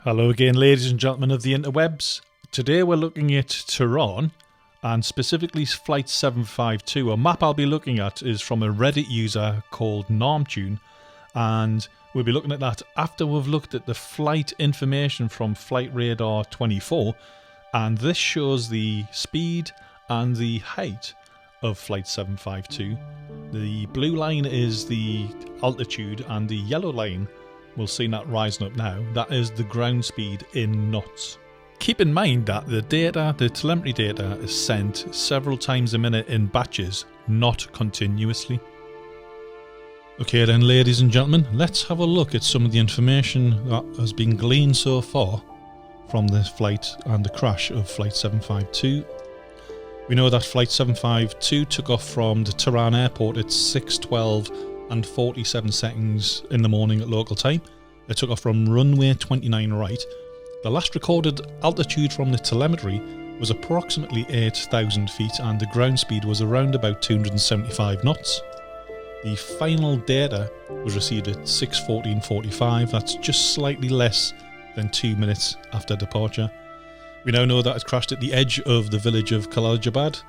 Hello again, ladies and gentlemen of the interwebs. Today we're looking at Tehran, and specifically Flight 752. A map I'll be looking at is from a Reddit user called Narmtune, and we'll be looking at that after we've looked at the flight information from Flight Radar 24, and this shows the speed and the height of Flight 752. The blue line is the altitude, and the yellow line, we'll see that rising up now, that is the ground speed in knots. Keep in mind that the telemetry data is sent several times a minute in batches, not continuously. Okay then, ladies and gentlemen, let's have a look at some of the information that has been gleaned so far from the flight and the crash of Flight 752. We know that Flight 752 took off from the Tehran airport at 6:12 and 47 seconds in the morning at local time. It took off from runway 29 right. The last recorded altitude from the telemetry was approximately 8,000 feet, and the ground speed was around about 275 knots. The final data was received at 6:14:45. That's just slightly less than 2 minutes after departure. We now know that it crashed at the edge of the village of Khalalabad,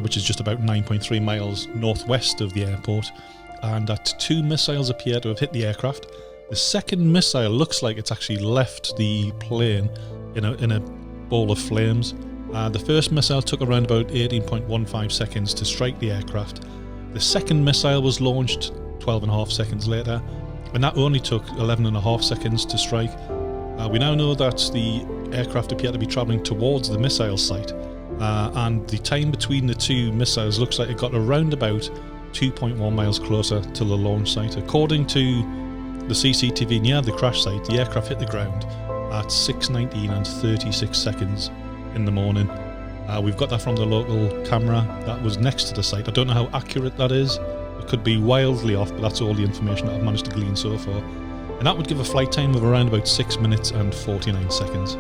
which is just about 9.3 miles northwest of the airport, and that 2 missiles appear to have hit the aircraft. The second missile looks like it's actually left the plane in a ball of flames. The first missile took around about 18.15 seconds to strike the aircraft. The second missile was launched 12.5 seconds later, and that only took 11.5 seconds to strike. We now know that the aircraft appear to be travelling towards the missile site, and the time between the 2 missiles looks like it got around about 2.1 miles closer to the launch site. According to the CCTV near the crash site, the aircraft hit the ground at 6:19 and 36 seconds in the morning. We've got that from the local camera that was next to the site. I don't know how accurate that is. It could be wildly off, but that's all the information that I've managed to glean so far. And that would give a flight time of around about 6 minutes and 49 seconds.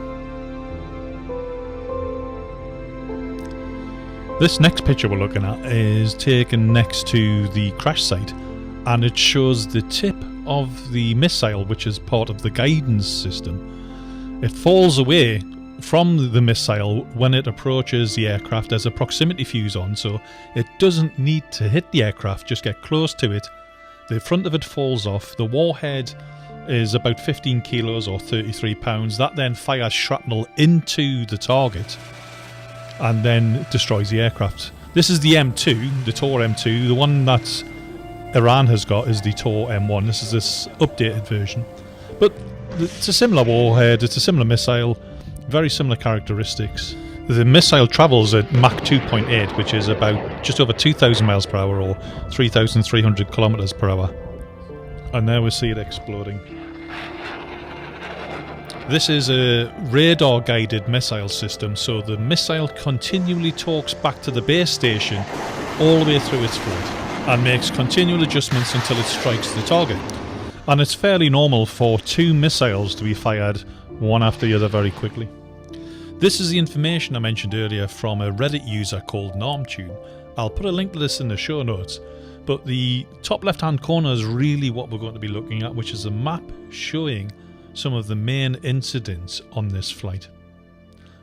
This next picture we're looking at is taken next to the crash site, and it shows the tip of the missile, which is part of the guidance system. It falls away from the missile when it approaches the aircraft. There's a proximity fuse on, so it doesn't need to hit the aircraft, just get close to it. The front of it falls off. The warhead is about 15 kilos or 33 pounds. That then fires shrapnel into the target and then destroys the aircraft. This is the M2, the Tor M2. The one that Iran has got is the Tor M1. This is this updated version. But it's a similar warhead, it's a similar missile, very similar characteristics. The missile travels at Mach 2.8, which is about just over 2,000 miles per hour or 3,300 kilometers per hour. And there we see it exploding. This is a radar-guided missile system, so the missile continually talks back to the base station all the way through its flight and makes continual adjustments until it strikes the target. And it's fairly normal for 2 missiles to be fired one after the other very quickly. This is the information I mentioned earlier from a Reddit user called Narmtune. I'll put a link to this in the show notes, but the top left-hand corner is really what we're going to be looking at, which is a map showing some of the main incidents on this flight.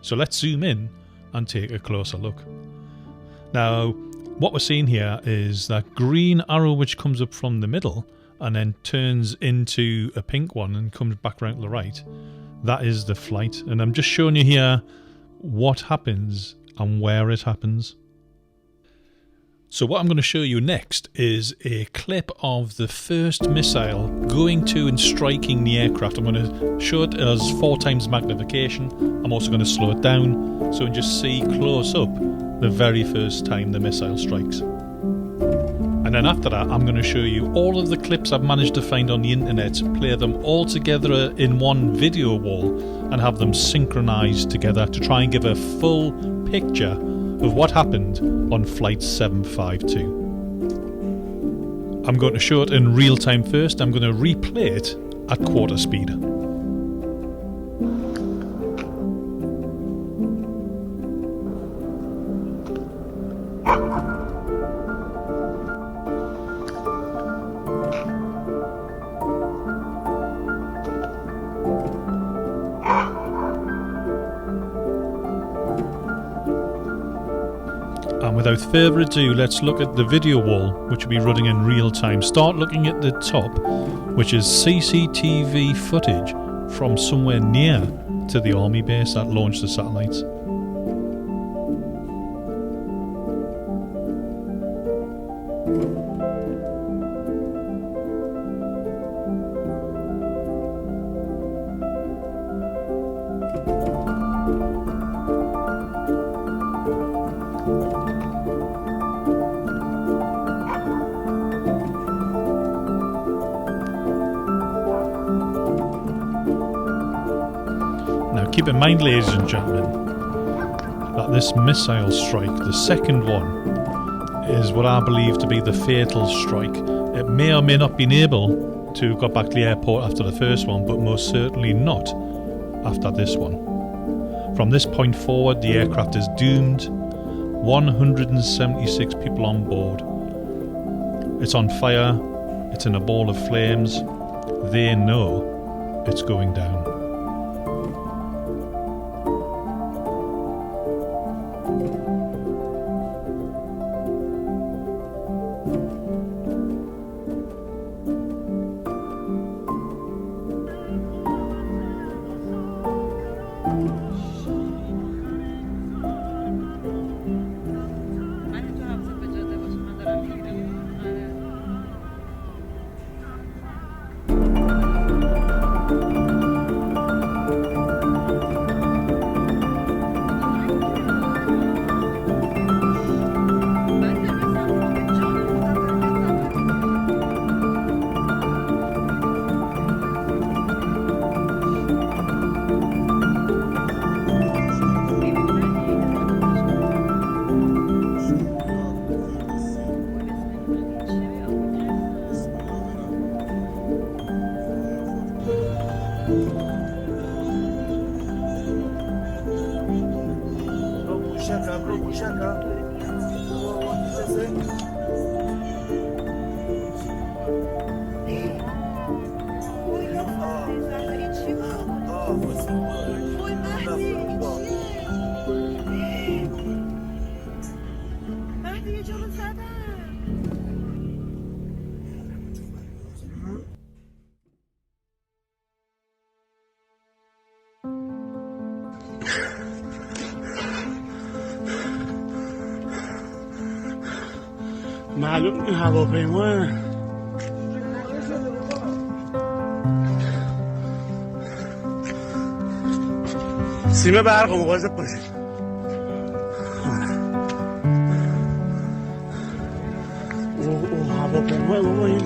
So let's zoom in and take a closer look. Now, what we're seeing here is that green arrow which comes up from the middle and then turns into a pink one and comes back round to the right. That is the flight, and I'm just showing you here what happens and where it happens. So what I'm going to show you next is a clip of the first missile going to and striking the aircraft. I'm going to show it as 4 times magnification. I'm also going to slow it down so you can just see close up the very first time the missile strikes. And then after that, I'm going to show you all of the clips I've managed to find on the internet, play them all together in one video wall and have them synchronized together to try and give a full picture of what happened on Flight 752. I'm going to show it in real time first. I'm going to replay it at quarter speed. without further ado, let's look at the video wall, which will be running in real time. Start looking at the top, which is CCTV footage from somewhere near to the army base that launched the satellites. Now keep in mind, ladies and gentlemen, that this missile strike, the second one, is what I believe to be the fatal strike. It may or may not have been able to go back to the airport after the first one, but most certainly not after this one. From this point forward, the aircraft is doomed. 176 people on board. It's on fire. It's in a ball of flames. They know it's going down. معلوم این هواپیما سیم برق و مواظب باشید. اوه هواپیما بابا این